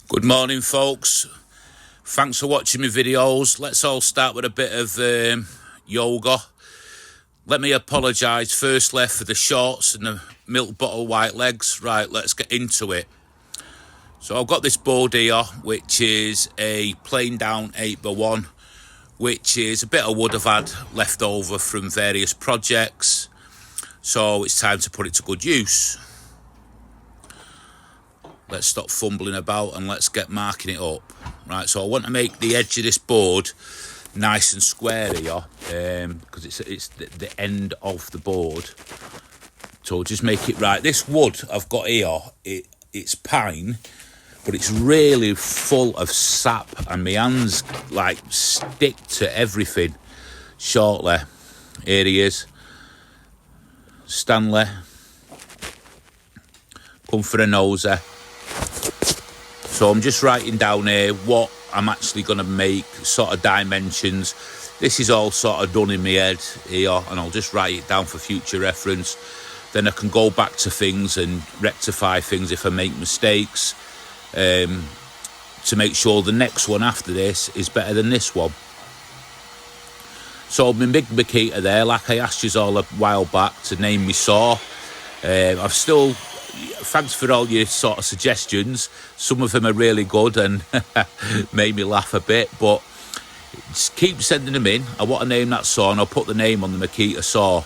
Good morning, folks. Thanks for watching my videos. Let's all start with a bit of yoga. Let me apologise firstly for the shorts and the milk bottle white legs. Right, let's get into it. So I've got this board here, which is a plain down 8x1, which is a bit of wood I've had left over from various projects. So it's time to put it to good use. Let's stop fumbling about and let's get marking it up. Right, so I want to make the edge of this board nice and square here, because it's the end of the board. So just make it right. This wood I've got here, it's pine, but it's really full of sap, and my hands like stick to everything. Shortly, here he is, Stanley. Come for a nosy. So I'm just writing down here what I'm actually going to make, sort of dimensions. This is all sort of done in my head here, and I'll just write it down for future reference. Then I can go back to things and rectify things if I make mistakes, to make sure the next one after this is better than this one. So my big Makita there, like I asked you all a while back to name me saw. I've still... Thanks for all your sort of suggestions. Some of them are really good and made me laugh a bit, but just keep sending them in. I want to name that saw, and I'll put the name on the Makita saw.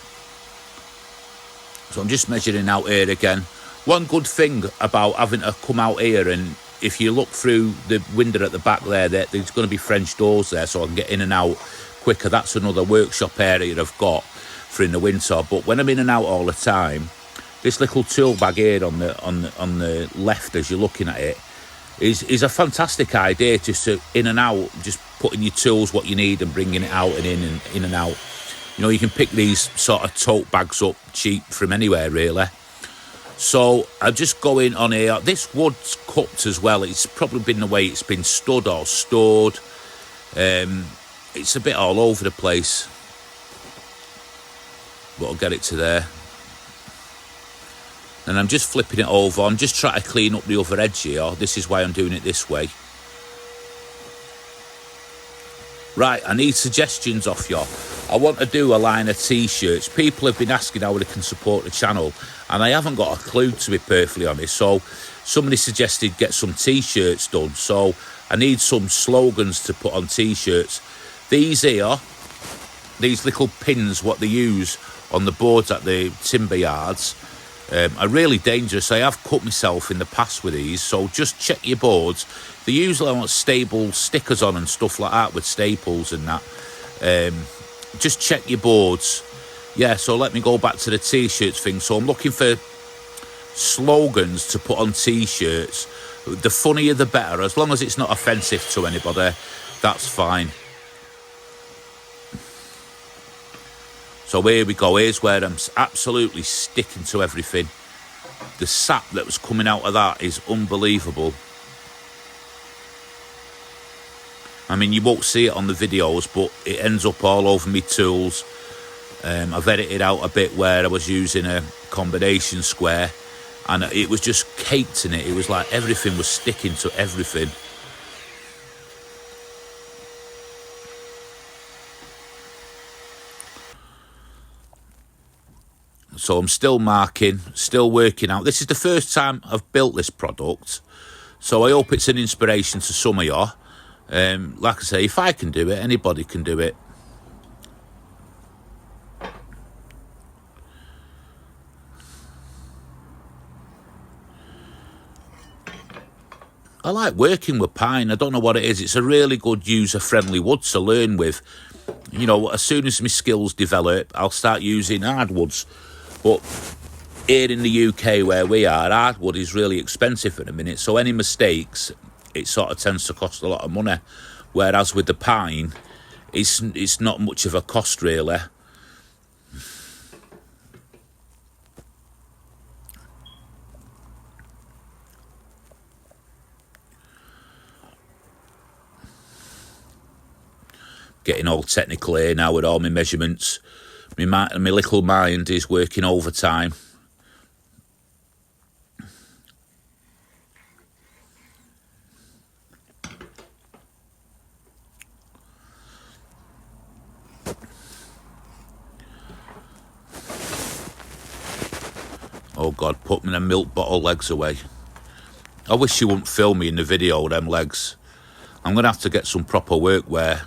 So I'm just measuring out here again. One good thing about having to come out here, and if you look through the window at the back there, there's going to be French doors there, so I can get in and out quicker. That's another workshop area I've got for in the winter. But when I'm in and out all the time, this little tool bag here on the left, as you're looking at it, is a fantastic idea, just to in and out, just putting your tools what you need and bringing it out and in and out. You know, you can pick these sort of tote bags up cheap from anywhere really. So I'm just going on here. This wood's cupped as well. It's probably been the way it's been stood or stored. It's a bit all over the place, but I'll get it to there. And I'm just flipping it over. I'm just trying to clean up the other edge here. This is why I'm doing it this way. Right, I need suggestions off you. I want to do a line of t-shirts. People have been asking how they can support the channel, and I haven't got a clue, to be perfectly honest. So somebody suggested get some t-shirts done. So I need some slogans to put on t-shirts. These here, these little pins, what they use on the boards at the timber yards, are really dangerous. I have cut myself in the past with these, so just check your boards. They usually want staple stickers on and stuff like that with staples and that. Just check your boards. Yeah, so let me go back to the t-shirts thing. So I'm looking for slogans to put on t-shirts. The funnier the better, as long as it's not offensive to anybody, that's fine. So here we go. Here's where I'm absolutely sticking to everything. The sap that was coming out of that is unbelievable. I mean, you won't see it on the videos, but it ends up all over me tools. I've edited out a bit where I was using a combination square, and it was just caked in it. It was like everything was sticking to everything. So I'm still marking, still working out. This is the first time I've built this product, so I hope it's an inspiration to some of you. Like I say, if I can do it, anybody can do it. I like working with pine. I don't know what it is. It's a really good user-friendly wood to learn with. You know, as soon as my skills develop, I'll start using hardwoods. But here in the UK where we are, hardwood is really expensive at the minute. So any mistakes, it sort of tends to cost a lot of money. Whereas with the pine, it's not much of a cost really. Getting all technical here now with all my measurements. My little mind is working overtime. Oh God, put me the milk bottle legs away. I wish you wouldn't film me in the video, them legs. I'm going to have to get some proper workwear.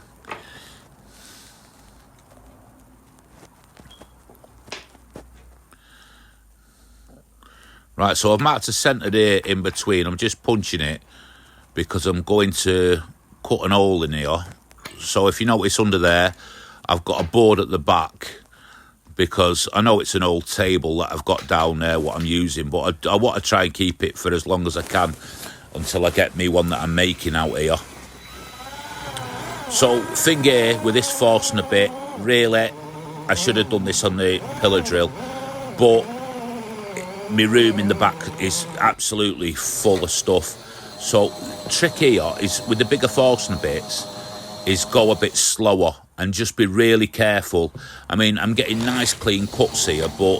Right, so I've marked a centre there in between. I'm just punching it because I'm going to cut an hole in here. So if you notice under there, I've got a board at the back because I know it's an old table that I've got down there, what I'm using, but I want to try and keep it for as long as I can until I get me one that I'm making out here. So, thing here with this forstner bit, really, I should have done this on the pillar drill, but my room in the back is absolutely full of stuff. So trick here is with the bigger forstner bits is go a bit slower and just be really careful. I mean, I'm getting nice clean cuts here, but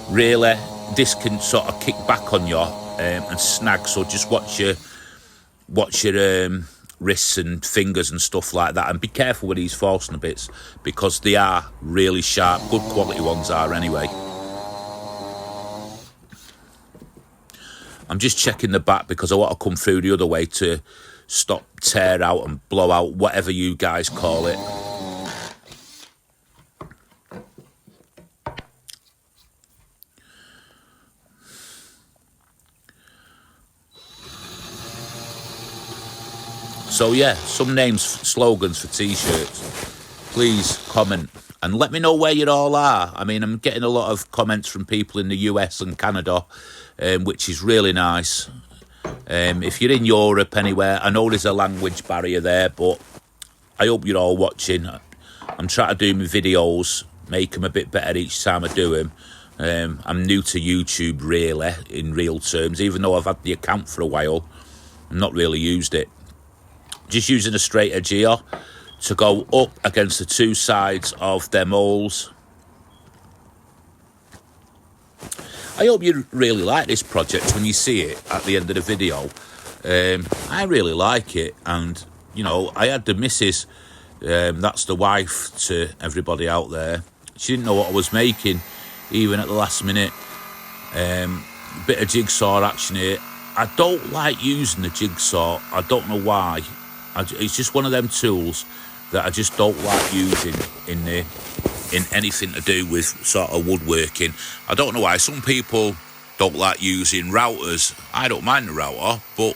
really this can sort of kick back on you and snag. So just watch your wrists and fingers and stuff like that, and be careful with these forstner bits because they are really sharp. Good quality ones are anyway. I'm just checking the back because I want to come through the other way to stop, tear out and blow out, whatever you guys call it. So yeah, some names, slogans for t-shirts. Please comment and let me know where you all are. I mean, I'm getting a lot of comments from people in the US and Canada, which is really nice. If you're in Europe anywhere, I know there's a language barrier there, but I hope you're all watching. I'm trying to do my videos, make them a bit better each time I do them. I'm new to YouTube, really, in real terms, even though I've had the account for a while. I've not really used it. Just using a straight edge here to go up against the two sides of them holes. I hope you really like this project when you see it at the end of the video. I really like it, and you know, I had the missus, that's the wife to everybody out there. She didn't know what I was making, even at the last minute. Bit of jigsaw action here. I don't like using the jigsaw. I don't know why. It's just one of them tools that I just don't like using in anything to do with sort of woodworking. I don't know why. Some people don't like using routers. I don't mind the router, but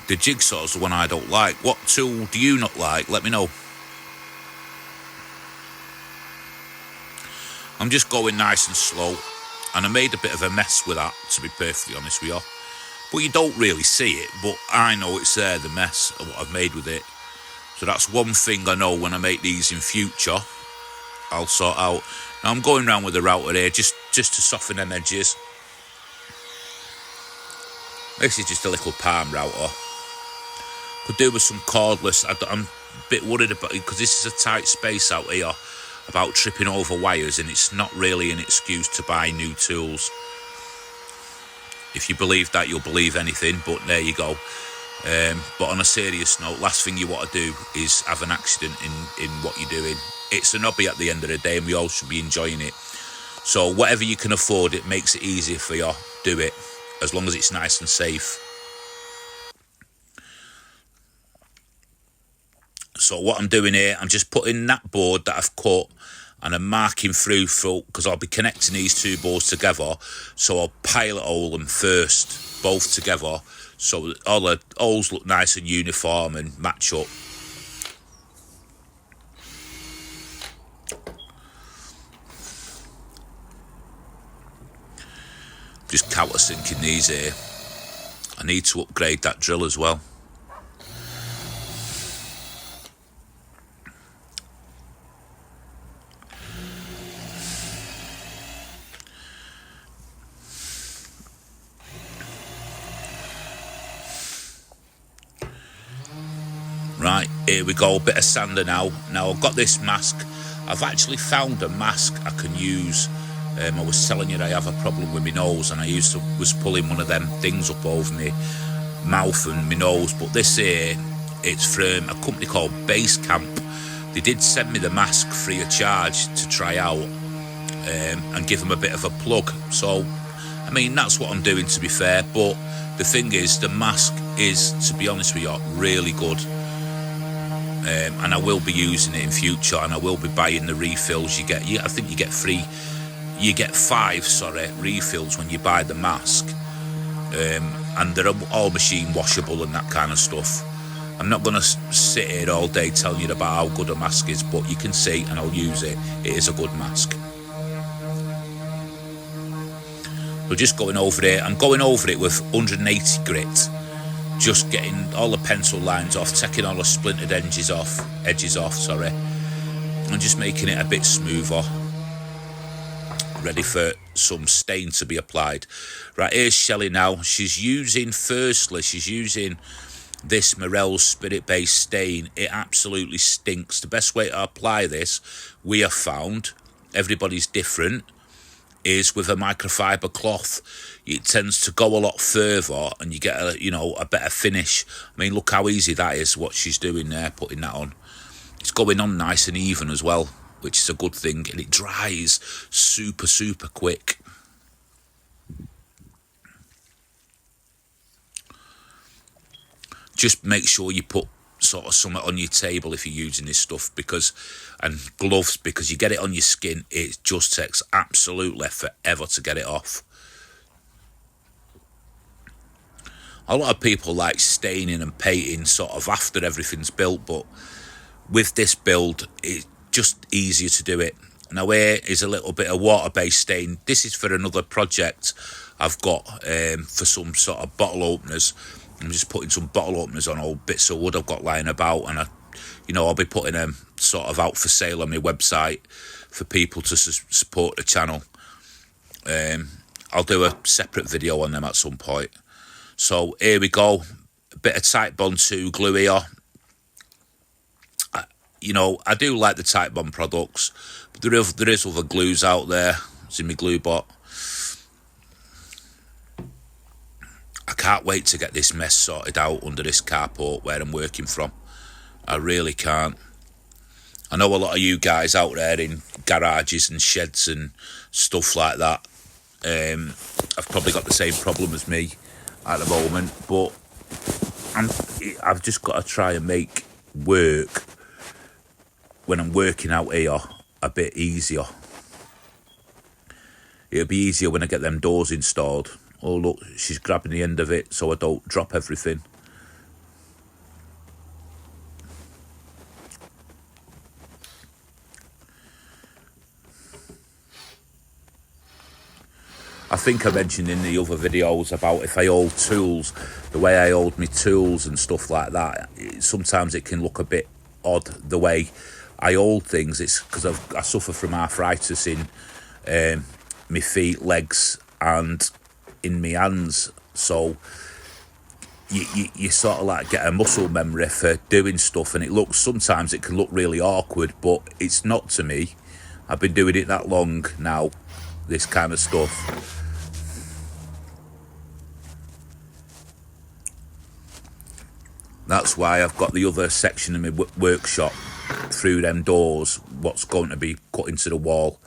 the jigsaw's the one I don't like. What tool do you not like? Let me know. I'm just going nice and slow, and I made a bit of a mess with that, to be perfectly honest with you. But you don't really see it, but I know it's there, the mess of what I've made with it. So that's one thing I know when I make these in future, I'll sort out. Now I'm going around with the router here just to soften them edges. This is just a little palm router. Could do with some cordless. I'm a bit worried about it because this is a tight space out here about tripping over wires, and it's not really an excuse to buy new tools. If you believe that, you'll believe anything, but there you go. But on a serious note, last thing you want to do is have an accident in what you're doing. It's an hobby at the end of the day, and we all should be enjoying it. So whatever you can afford, it makes it easier for you. Do it, as long as it's nice and safe. So what I'm doing here, I'm just putting that board that I've cut, and I'm marking through because I'll be connecting these two boards together. So I'll pilot hole them first, both together, so that all the holes look nice and uniform and match up. Just countersinking these here. I need to upgrade that drill as well. Right, here we go, a bit of sander now. Now I've got this mask. I've actually found a mask I can use. I was telling you that I have a problem with my nose, and I was pulling one of them things up over my mouth and my nose. But this here, it's from a company called Basecamp. They did send me the mask free of charge to try out and give them a bit of a plug. So I mean, that's what I'm doing, to be fair, but the thing is, the mask is, to be honest with you, really good. And I will be using it in future, and I will be buying the refills. I think you get 5 refills when you buy the mask, and they're all machine washable and that kind of stuff. I'm not going to sit here all day telling you about how good a mask is, but you can see, and I'll use it. It is a good mask. We're just going over it. I'm going over it with 180 grit, just getting all the pencil lines off, taking all the splintered edges off, and just making it a bit smoother, ready for some stain to be applied. Right, here's Shelley now. She's using this Morel's spirit-based stain. It absolutely stinks. The best way to apply this, we have found, everybody's different, is with a microfiber cloth. It tends to go a lot further, and you get a better finish. I mean, look how easy that is, what she's doing there, putting that on. It's going on nice and even as well, which is a good thing, and it dries super quick. Just make sure you put sort of something on your table if you're using this stuff, and gloves, because you get it on your skin, it just takes absolutely forever to get it off. A lot of people like staining and painting sort of after everything's built, but with this build, it's just easier to do it. Now here is a little bit of water-based stain. This is for another project I've got for some sort of bottle openers. I'm just putting some bottle openers on old bits of wood I've got lying about, and I'll be putting them sort of out for sale on my website for people to support the channel. I'll do a separate video on them at some point. So here we go, a bit of Type Bond 2 glue here. I do like the Type Bond products, but there is other glues out there. It's in my glue bot. I can't wait to get this mess sorted out under this carport where I'm working from. I really can't. I know a lot of you guys out there in garages and sheds and stuff like that have probably got the same problem as me at the moment, but I've just got to try and make work when I'm working out here a bit easier. It'll be easier when I get them doors installed. Oh look, she's grabbing the end of it so I don't drop everything. I think I mentioned in the other videos about if I hold tools, the way I hold my tools and stuff like that, sometimes it can look a bit odd the way I hold things. It's because I suffer from arthritis in my feet, legs and in my hands, so you sort of like get a muscle memory for doing stuff, and sometimes it can look really awkward, but it's not to me. I've been doing it that long now, this kind of stuff. That's why I've got the other section of my workshop through them doors, what's going to be cut into the wall.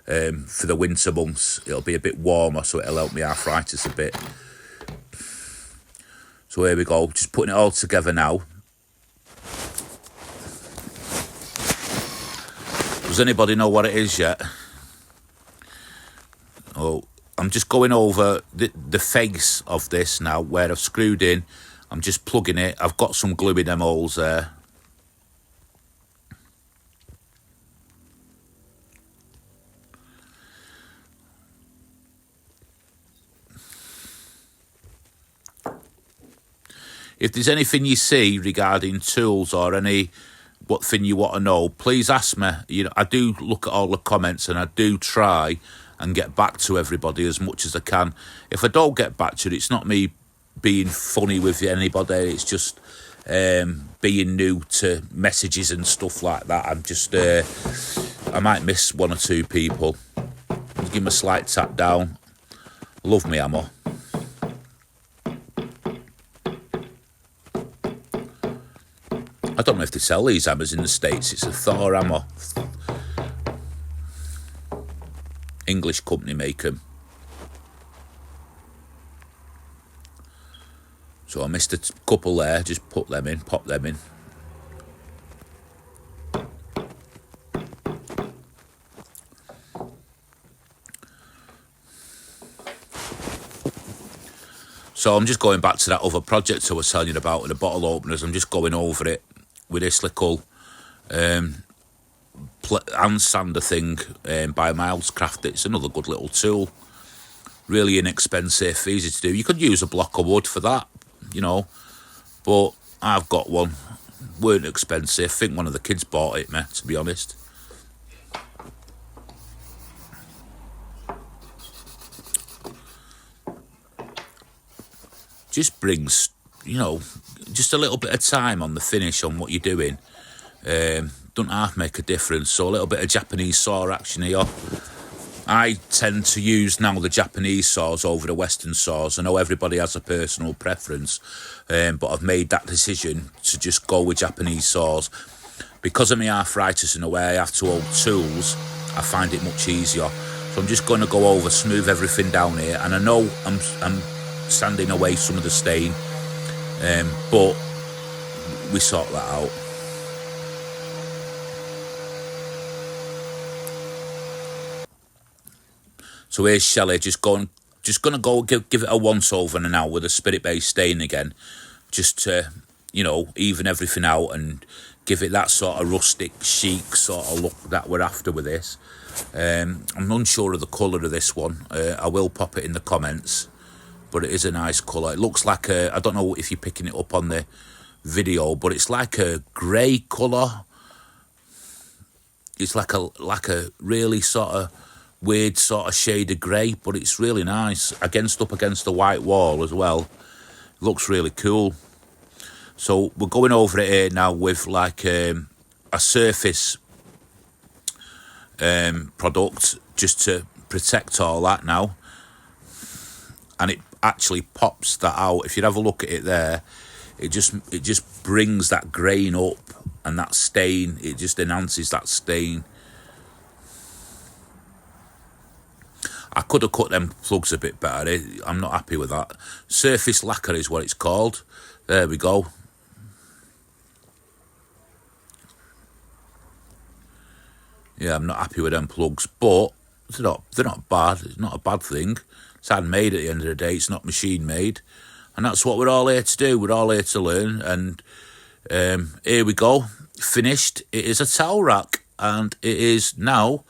For the winter months, it'll be a bit warmer, so it'll help me arthritis a bit. So here we go, just putting it all together now. Does anybody know what it is yet? Oh, I'm just going over the face of this now, where I've screwed in. I'm just plugging it. I've got some glue in them holes there. If there's anything you see regarding tools or what thing you want to know, please ask me. I do look at all the comments, and I do try and get back to everybody as much as I can. If I don't get back to it, it's not me being funny with anybody. It's just being new to messages and stuff like that. I'm just I might miss one or two people. Give them a slight tap down. Love me hammer. I don't know if they sell these hammers in the States. It's a Thor hammer. English company make them. So I missed a couple there, just put them in, pop them in. So I'm just going back to that other project I was telling you about with the bottle openers. I'm just going over it with this little hand sander thing by Milescraft. It's another good little tool. Really inexpensive, easy to do. You could use a block of wood for that, you know, but I've got one. Weren't expensive. I think one of the kids bought it, mate, to be honest. Just brings, you know, just a little bit of time on the finish on what you're doing. Doesn't half make a difference. So a little bit of Japanese saw action here. I tend to use now the Japanese saws over the Western saws. I know everybody has a personal preference, but I've made that decision to just go with Japanese saws. Because of my arthritis in the way I have to hold tools, I find it much easier. So I'm just going to go over, smooth everything down here, and I know I'm sanding away some of the stain, but we sort that out. So here's Shelley, just going to go give it a once over now with a spirit-based stain again, just to, you know, even everything out and give it that sort of rustic, chic sort of look that we're after with this. I'm unsure of the colour of this one. I will pop it in the comments, but it is a nice colour. It looks like I don't know if you're picking it up on the video, but it's like a grey colour. It's like a really sort of weird sort of shade of grey, but it's really nice up against the white wall as well. It looks really cool. So we're going over it here now with like a surface product just to protect all that now, and it actually pops that out. If you have a look at it there, it just brings that grain up, and that stain, it just enhances that stain. I could have cut them plugs a bit better. I'm not happy with that. Surface lacquer is what it's called. There we go. Yeah, I'm not happy with them plugs, but they're not bad. It's not a bad thing. It's handmade at the end of the day. It's not machine made. And that's what we're all here to do. We're all here to learn. And here we go. Finished. It is a towel rack. And it is now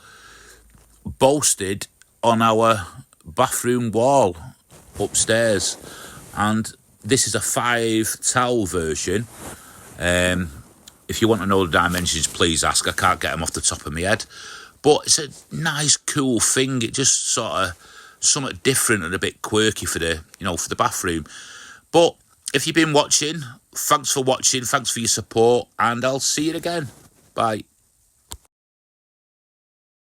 bolstered on our bathroom wall upstairs. And this is a 5 towel version. If you want to know the dimensions, please ask. I can't get them off the top of my head. But it's a nice, cool thing. It just sort of something different and a bit quirky for the, you know, for the bathroom. But if you've been watching, thanks for watching. Thanks for your support. And I'll see you again. Bye.